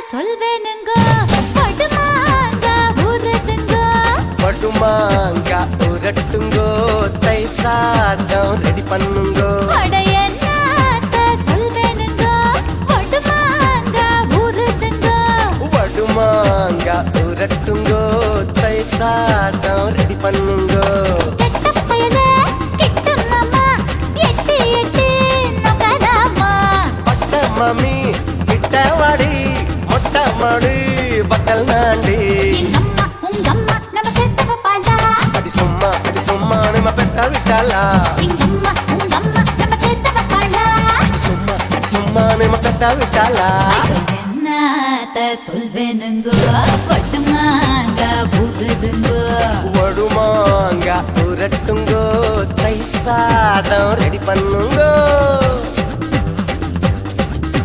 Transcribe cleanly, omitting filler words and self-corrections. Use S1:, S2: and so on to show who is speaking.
S1: சொல்வேனுங்க படுமாங்க ஊரட்டுங்க
S2: படுமாங்க ஊரட்டுங்கோ தை சாதம் ரெடி பண்ணுங்கோ
S1: அடையன்னாத்த சொல்வேனுங்க படுமாங்க ஊரட்டுங்க
S2: படுமாங்க ஊரட்டுங்கோ தை சாதம் ரெடி பண்ணுங்கோ
S1: கெட்ட பயல கிட்ட மாமா எட்டி எட்டி நகராமா
S2: பட்ட மாமி கிட்ட வாடி மொட்டை மாடி பக்கல் நாண்டி
S1: எங்கம்மா உங்கம்மா நம்ம சேர்த்தவ பாடா
S2: அடி சும்மா நம்ம பெத்த விட்டாளா
S1: எங்கம்மா உங்கம்மா நம்ம சேர்த்தவ பாடா
S2: அடி சும்மா நம்ம பெத்த விட்டாளா
S1: என்னத்த சொல்வேனுங்க பட்டுமாங்க புருதுங்க
S2: வடுமாங்க உரட்டுங்கோ தை சாதம் ரெடி பண்ணுங்கோ